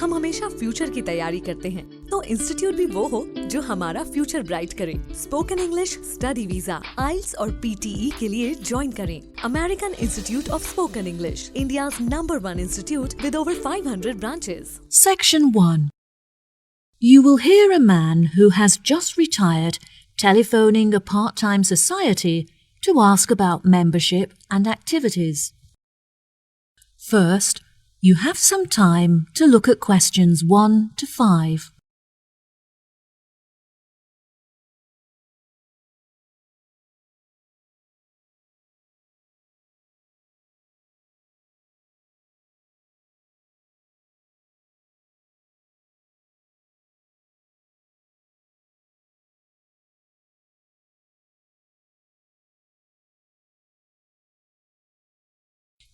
हम हमेशा फ्यूचर की तैयारी करते हैं, तो इंस्टीट्यूट भी वो हो जो हमारा फ्यूचर ब्राइट करे। स्पोकन इंग्लिश स्टडी वीजा, आइल्स और PTE के लिए ज्वाइन करें। American institute of spoken English, India's #1 institute with over 500 branches. Section 1. You will hear a man who has just retired telephoning a part-time society to ask about membership and activities. First, you have some time to look at questions 1 to 5.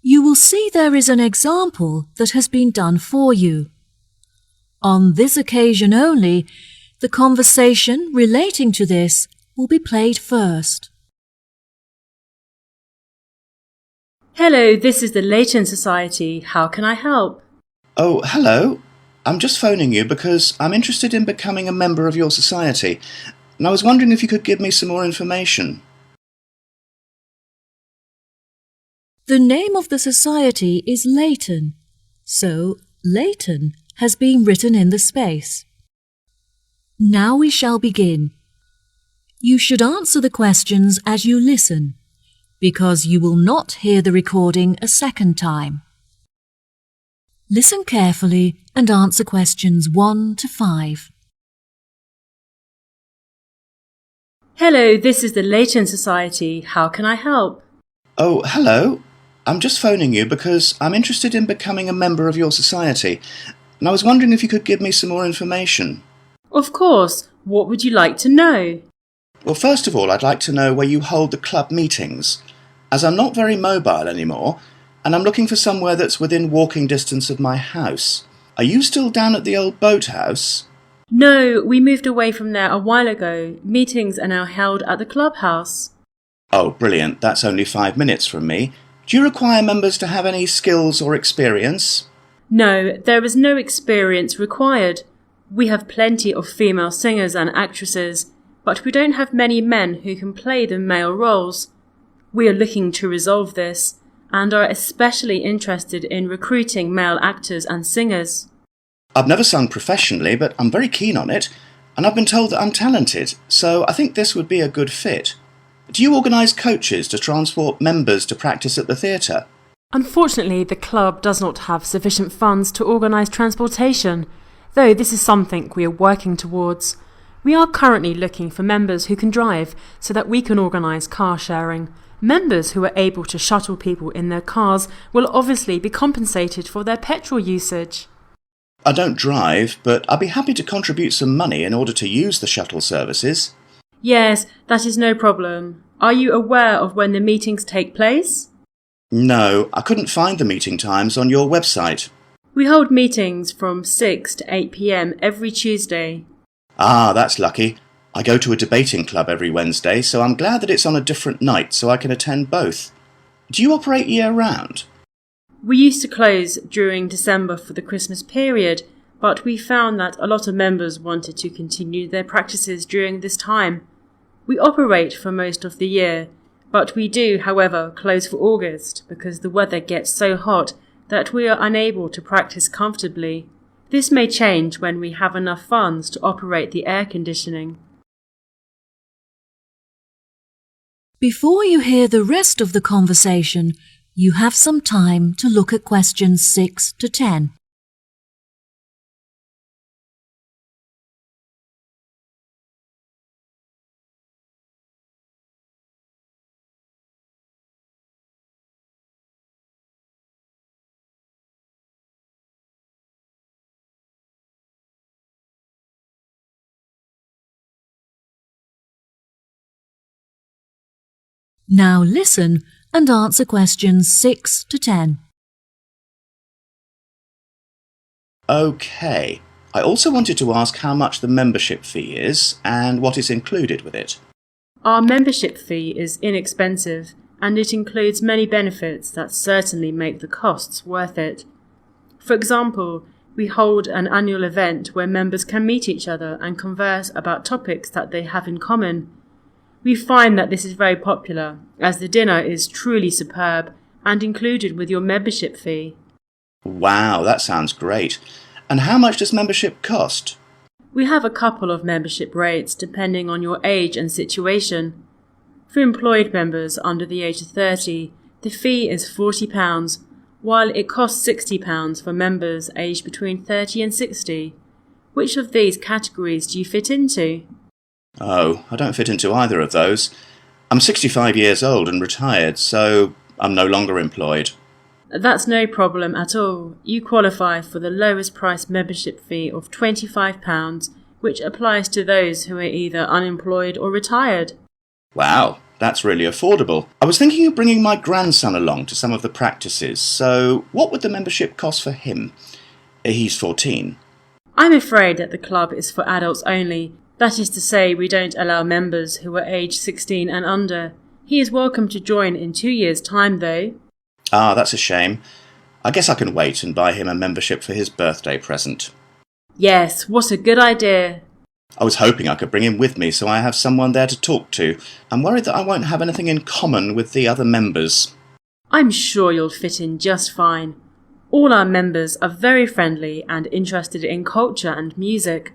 You will see there is an example that has been done for you. On this occasion only, the conversation relating to this will be played first. Hello, this is the Leighton Society. How can I help? Oh, hello. I'm just phoning you because I'm interested in becoming a member of your society, and I was wondering if you could give me some more information. The name of the society is Leighton, so Leighton has been written in the space. Now we shall begin. You should answer the questions as you listen, because you will not hear the recording a second time. Listen carefully and answer questions 1 to 5. Hello, this is the Leighton Society. How can I help? Oh, hello. I'm just phoning you because I'm interested in becoming a member of your society, and I was wondering if you could give me some more information. Of course. What would you like to know? Well, first of all, I'd like to know where you hold the club meetings, as I'm not very mobile anymore, and I'm looking for somewhere that's within walking distance of my house. Are you still down at the old boathouse? No, we moved away from there a while ago. Meetings are now held at the clubhouse. Oh, brilliant. That's only 5 minutes from me. Do you require members to have any skills or experience? No, there is no experience required. We have plenty of female singers and actresses, but we don't have many men who can play the male roles. We are looking to resolve this, and are especially interested in recruiting male actors and singers. I've never sung professionally, but I'm very keen on it, and I've been told that I'm talented, so I think this would be a good fit. Do you organise coaches to transport members to practice at the theatre? Unfortunately, the club does not have sufficient funds to organise transportation, though this is something we are working towards. We are currently looking for members who can drive so that we can organise car sharing. Members who are able to shuttle people in their cars will obviously be compensated for their petrol usage. I don't drive, but I'd be happy to contribute some money in order to use the shuttle services. Yes, that is no problem. Are you aware of when the meetings take place? No, I couldn't find the meeting times on your website. We hold meetings from 6 to 8 p.m. every Tuesday. Ah, that's lucky. I go to a debating club every Wednesday, so I'm glad that it's on a different night so I can attend both. Do you operate year-round? We used to close during December for the Christmas period, but we found that a lot of members wanted to continue their practices during this time. We operate for most of the year, but we do, however, close for August because the weather gets so hot that we are unable to practice comfortably. This may change when we have enough funds to operate the air conditioning. Before you hear the rest of the conversation, you have some time to look at questions 6 to 10. Now listen and answer questions 6 to 10. OK. I also wanted to ask how much the membership fee is and what is included with it. Our membership fee is inexpensive and it includes many benefits that certainly make the costs worth it. For example, We hold an annual event where members can meet each other and converse about topics that they have in common. We find that this is very popular, as the dinner is truly superb and included with your membership fee. Wow, that sounds great. And how much does membership cost? We have a couple of membership rates depending on your age and situation. For employed members under the age of 30, the fee is £40, while it costs £60 for members aged between 30 and 60. Which of these categories do you fit into? Oh, I don't fit into either of those. I'm 65 years old and retired, so I'm no longer employed. That's no problem at all. You qualify for the lowest price membership fee of £25, which applies to those who are either unemployed or retired. Wow, that's really affordable. I was thinking of bringing my grandson along to some of the practices, so what would the membership cost for him? He's 14. I'm afraid that the club is for adults only. That is to say, we don't allow members who are aged 16 and under. He is welcome to join in 2 years' time, though. Ah, that's a shame. I guess I can wait and buy him a membership for his birthday present. Yes, what a good idea. I was hoping I could bring him with me so I have someone there to talk to. I'm worried that I won't have anything in common with the other members. I'm sure you'll fit in just fine. All our members are very friendly and interested in culture and music.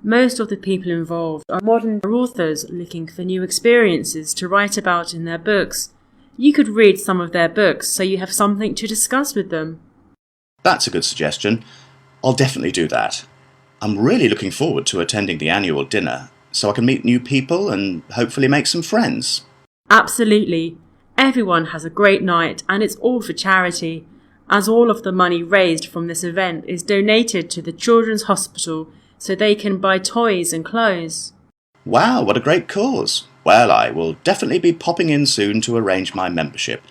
Most of the people involved are modern authors looking for new experiences to write about in their books. You could read some of their books so you have something to discuss with them. That's a good suggestion. I'll definitely do that. I'm really looking forward to attending the annual dinner, so I can meet new people and hopefully make some friends. Absolutely. Everyone has a great night and it's all for charity, as all of the money raised from this event is donated to the Children's Hospital so they can buy toys and clothes. Wow, what a great cause. Well, I will definitely be popping in soon to arrange my membership.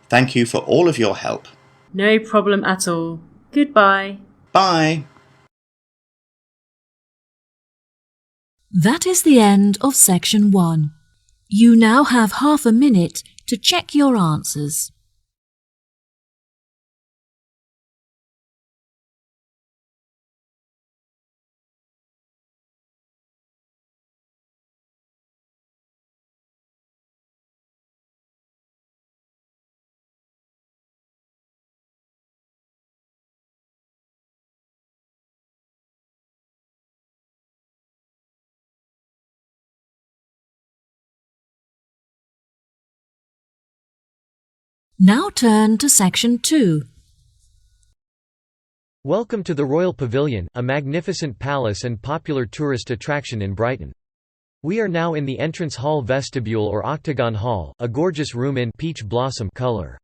Thank you for all of your help. No problem at all. Goodbye. Bye. That is the end of section 1. You now have half a minute to check your answers. Now turn to section 2. Welcome to the Royal Pavilion, a magnificent palace and popular tourist attraction in Brighton. We are now in the entrance hall vestibule or octagon hall, a gorgeous room in peach blossom color.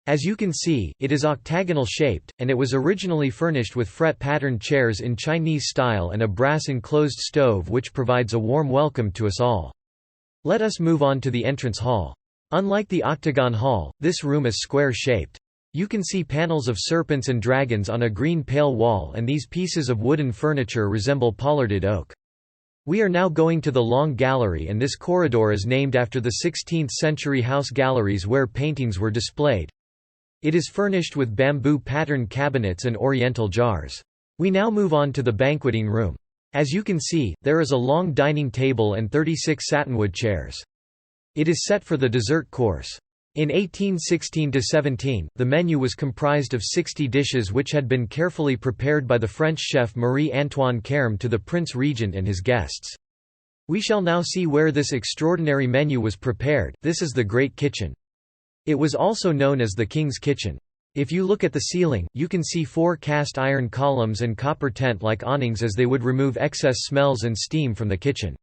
As you can see, it is octagonal shaped, and it was originally furnished with fret-patterned chairs in Chinese style and a brass enclosed stove which provides a warm welcome to us all. Let us move on to the entrance hall. Unlike the octagon hall, this room is square-shaped. You can see panels of serpents and dragons on a green pale wall, and these pieces of wooden furniture resemble pollarded oak. We are now going to the Long Gallery, and this corridor is named after the 16th-century house galleries where paintings were displayed. It is furnished with bamboo-patterned cabinets and oriental jars. We now move on to the banqueting room. As you can see, there is a long dining table and 36 satinwood chairs. It is set for the dessert course. In 1816–17, the menu was comprised of 60 dishes which had been carefully prepared by the French chef Marie-Antoine Carême to the Prince Regent and his guests. We shall now see where this extraordinary menu was prepared. This is the Great Kitchen. It was also known as the King's Kitchen. If you look at the ceiling, you can see 4 cast iron columns and copper tent-like awnings as they would remove excess smells and steam from the kitchen.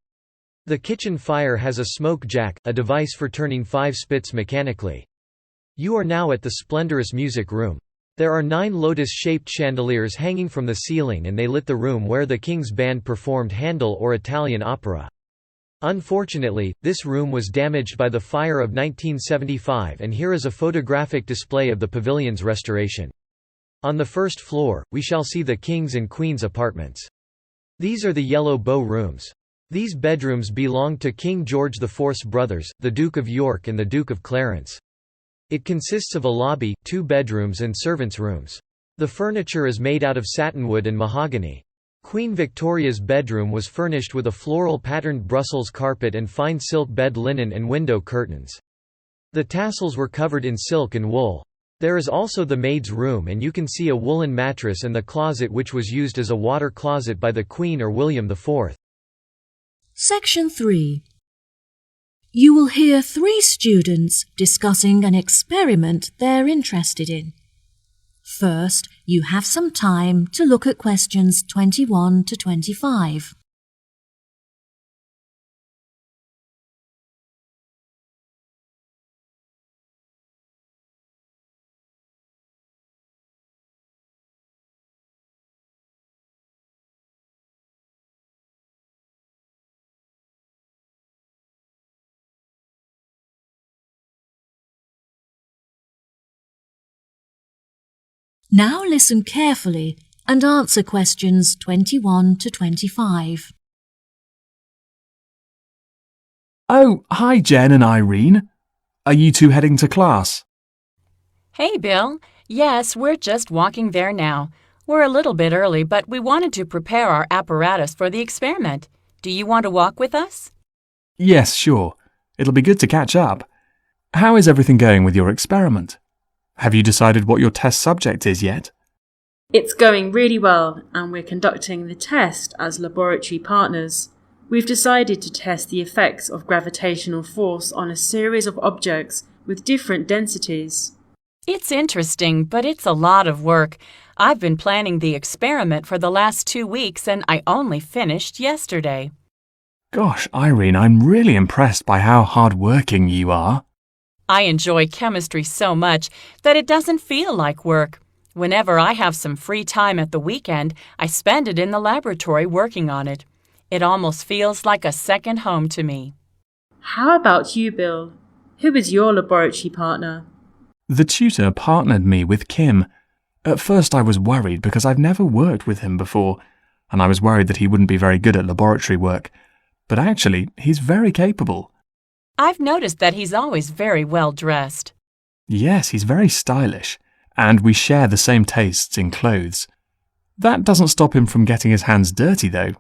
The kitchen fire has a smoke jack, a device for turning 5 spits mechanically. You are now at the splendorous music room. There are 9 lotus-shaped chandeliers hanging from the ceiling, and they lit the room where the King's band performed Handel or Italian opera. Unfortunately, this room was damaged by the fire of 1975, and here is a photographic display of the pavilion's restoration. On the first floor, we shall see the King's and Queen's apartments. These are the Yellow Bow rooms. These bedrooms belonged to King George IV's brothers, the Duke of York and the Duke of Clarence. It consists of a lobby, 2 bedrooms and servants' rooms. The furniture is made out of satinwood and mahogany. Queen Victoria's bedroom was furnished with a floral patterned Brussels carpet and fine silk bed linen and window curtains. The tassels were covered in silk and wool. There is also the maid's room, and you can see a woolen mattress and the closet which was used as a water closet by the Queen or William IV. Section 3. You will hear 3 students discussing an experiment they're interested in. First, you have some time to look at questions 21 to 25. Now listen carefully and answer questions 21 to 25. Oh, hi Jen and Irene. Are you two heading to class? Hey, Bill. Yes, we're just walking there now. We're a little bit early, but we wanted to prepare our apparatus for the experiment. Do you want to walk with us? Yes, sure. It'll be good to catch up. How is everything going with your experiment? Have you decided what your test subject is yet? It's going really well, and we're conducting the test as laboratory partners. We've decided to test the effects of gravitational force on a series of objects with different densities. It's interesting, but it's a lot of work. I've been planning the experiment for the last 2 weeks, and I only finished yesterday. Gosh, Irene, I'm really impressed by how hard-working you are. I enjoy chemistry so much that it doesn't feel like work. Whenever I have some free time at the weekend, I spend it in the laboratory working on it. It almost feels like a second home to me. How about you, Bill? Who is your laboratory partner? The tutor partnered me with Kim. At first I was worried because I've never worked with him before, and I was worried that he wouldn't be very good at laboratory work. But actually, he's very capable. I've noticed that he's always very well dressed. Yes, he's very stylish, and we share the same tastes in clothes. That doesn't stop him from getting his hands dirty, though.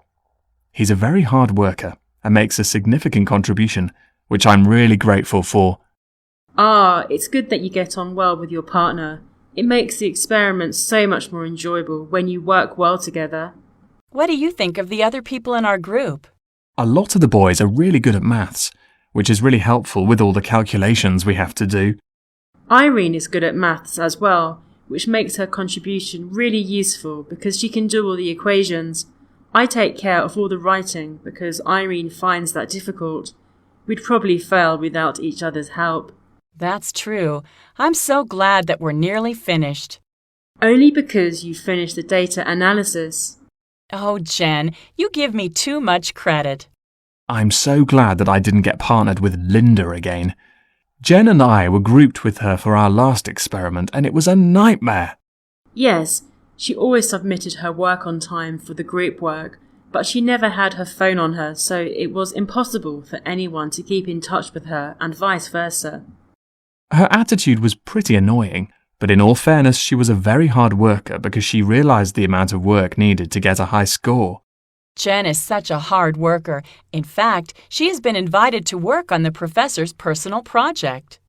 He's a very hard worker and makes a significant contribution, which I'm really grateful for. It's good that you get on well with your partner. It makes the experiment so much more enjoyable when you work well together. What do you think of the other people in our group? A lot of the boys are really good at maths, which is really helpful with all the calculations we have to do. Irene is good at maths as well, which makes her contribution really useful because she can do all the equations. I take care of all the writing because Irene finds that difficult. We'd probably fail without each other's help. That's true. I'm so glad that we're nearly finished. Only because you finished the data analysis. Oh, Jen, you give me too much credit. I'm so glad that I didn't get partnered with Linda again. Jen and I were grouped with her for our last experiment, and it was a nightmare. Yes, she always submitted her work on time for the group work, but she never had her phone on her, so it was impossible for anyone to keep in touch with her and vice versa. Her attitude was pretty annoying, but in all fairness, she was a very hard worker because she realised the amount of work needed to get a high score. Jen is such a hard worker. In fact, she has been invited to work on the professor's personal project.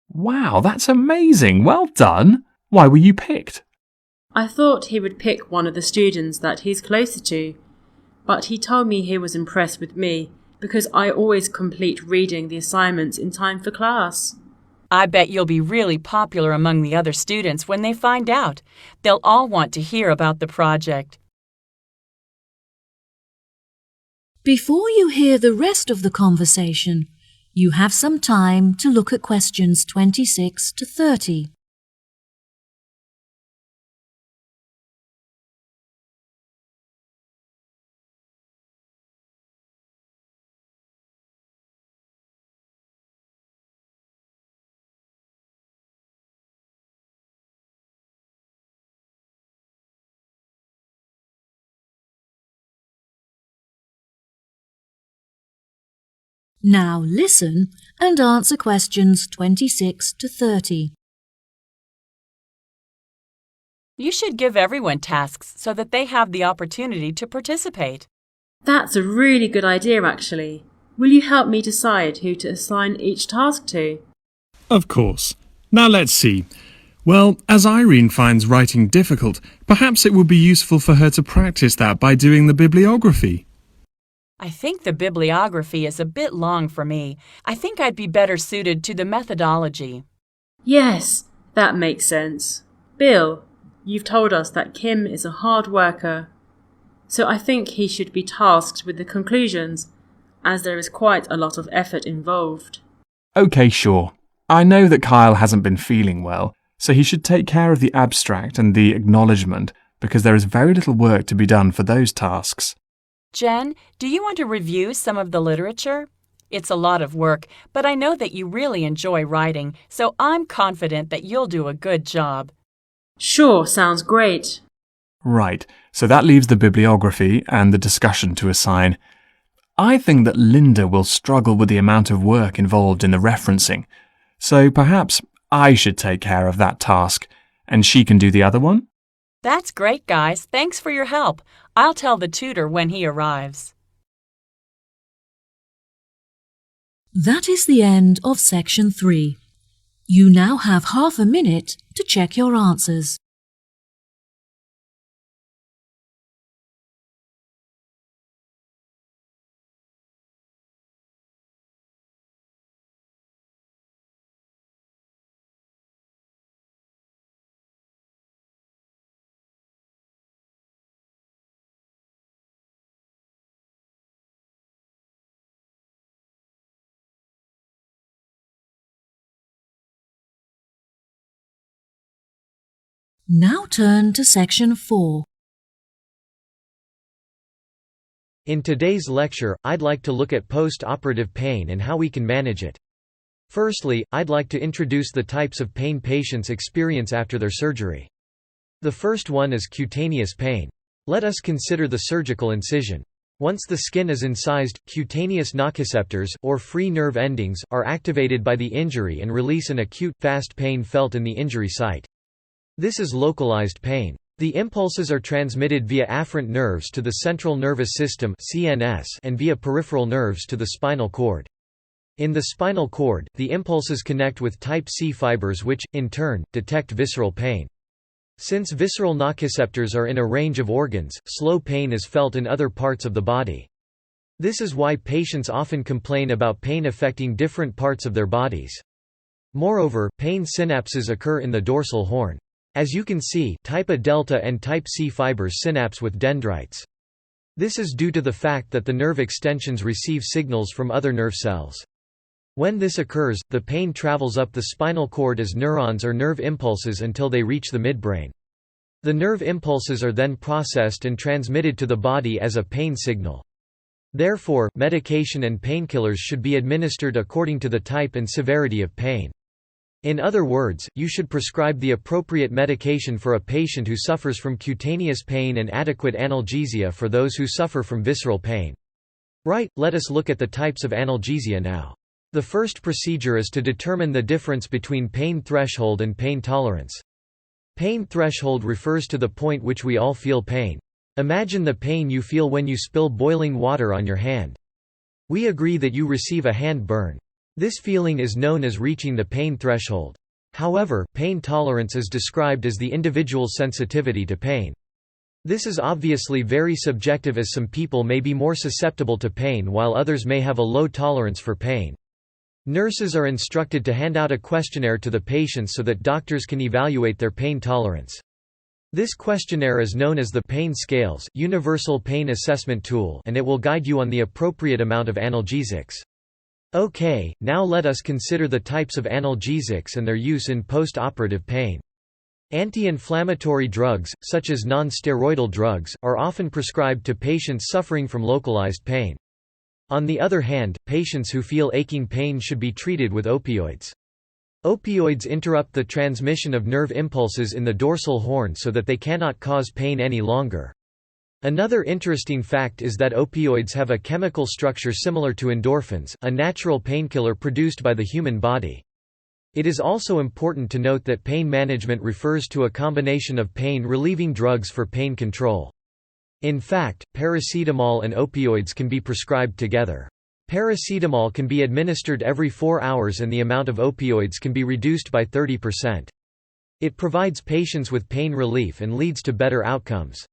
Wow, that's amazing. Well done. Why were you picked? I thought he would pick one of the students that he's closer to, but he told me he was impressed with me because I always complete reading the assignments in time for class. I bet you'll be really popular among the other students when they find out. They'll all want to hear about the project. Before you hear the rest of the conversation, you have some time to look at questions 26 to 30. Now listen and answer questions 26 to 30. You should give everyone tasks so that they have the opportunity to participate. That's a really good idea, actually. Will you help me decide who to assign each task to? Of course. Now let's see. Well, as Irene finds writing difficult, perhaps it would be useful for her to practice that by doing the bibliography. I think the bibliography is a bit long for me. I think I'd be better suited to the methodology. Yes, that makes sense. Bill, you've told us that Kim is a hard worker, so I think he should be tasked with the conclusions, as there is quite a lot of effort involved. OK, sure. I know that Kyle hasn't been feeling well, so he should take care of the abstract and the acknowledgement, because there is very little work to be done for those tasks. Jen, do you want to review some of the literature? It's a lot of work, but I know that you really enjoy writing, so I'm confident that you'll do a good job. Sure, sounds great. Right, so that leaves the bibliography and the discussion to assign. I think that Linda will struggle with the amount of work involved in the referencing, so perhaps I should take care of that task, and she can do the other one? That's great, guys. Thanks for your help. I'll tell the tutor when he arrives. That is the end of section 3. You now have half a minute to check your answers. Now turn to section 4. In today's lecture, I'd like to look at post-operative pain and how we can manage it. Firstly, I'd like to introduce the types of pain patients experience after their surgery. The first one is cutaneous pain. Let us consider the surgical incision. Once the skin is incised, cutaneous nociceptors, or free nerve endings, are activated by the injury and release an acute, fast pain felt in the injury site. This is localized pain. The impulses are transmitted via afferent nerves to the central nervous system (CNS) and via peripheral nerves to the spinal cord. In the spinal cord, the impulses connect with type C fibers which, in turn, detect visceral pain. Since visceral nociceptors are in a range of organs, slow pain is felt in other parts of the body. This is why patients often complain about pain affecting different parts of their bodies. Moreover, pain synapses occur in the dorsal horn. As you can see, type A delta and type C fibers synapse with dendrites. This is due to the fact that the nerve extensions receive signals from other nerve cells. When this occurs, the pain travels up the spinal cord as neurons or nerve impulses until they reach the midbrain. The nerve impulses are then processed and transmitted to the body as a pain signal. Therefore, medication and painkillers should be administered according to the type and severity of pain. In other words, you should prescribe the appropriate medication for a patient who suffers from cutaneous pain and adequate analgesia for those who suffer from visceral pain. Right, let us look at the types of analgesia now. The first procedure is to determine the difference between pain threshold and pain tolerance. Pain threshold refers to the point which we all feel pain. Imagine the pain you feel when you spill boiling water on your hand. We agree that you receive a hand burn. This feeling is known as reaching the pain threshold. However, pain tolerance is described as the individual's sensitivity to pain. This is obviously very subjective, as some people may be more susceptible to pain while others may have a low tolerance for pain. Nurses are instructed to hand out a questionnaire to the patients so that doctors can evaluate their pain tolerance. This questionnaire is known as the Pain Scales, Universal Pain Assessment Tool, and it will guide you on the appropriate amount of analgesics. Okay, now let us consider the types of analgesics and their use in post-operative pain. Anti-inflammatory drugs, such as non-steroidal drugs, are often prescribed to patients suffering from localized pain. On the other hand, patients who feel aching pain should be treated with opioids. Opioids interrupt the transmission of nerve impulses in the dorsal horn so that they cannot cause pain any longer. Another interesting fact is that opioids have a chemical structure similar to endorphins, a natural painkiller produced by the human body. It is also important to note that pain management refers to a combination of pain-relieving drugs for pain control. In fact, paracetamol and opioids can be prescribed together. Paracetamol can be administered every 4 hours and the amount of opioids can be reduced by 30%. It provides patients with pain relief and leads to better outcomes.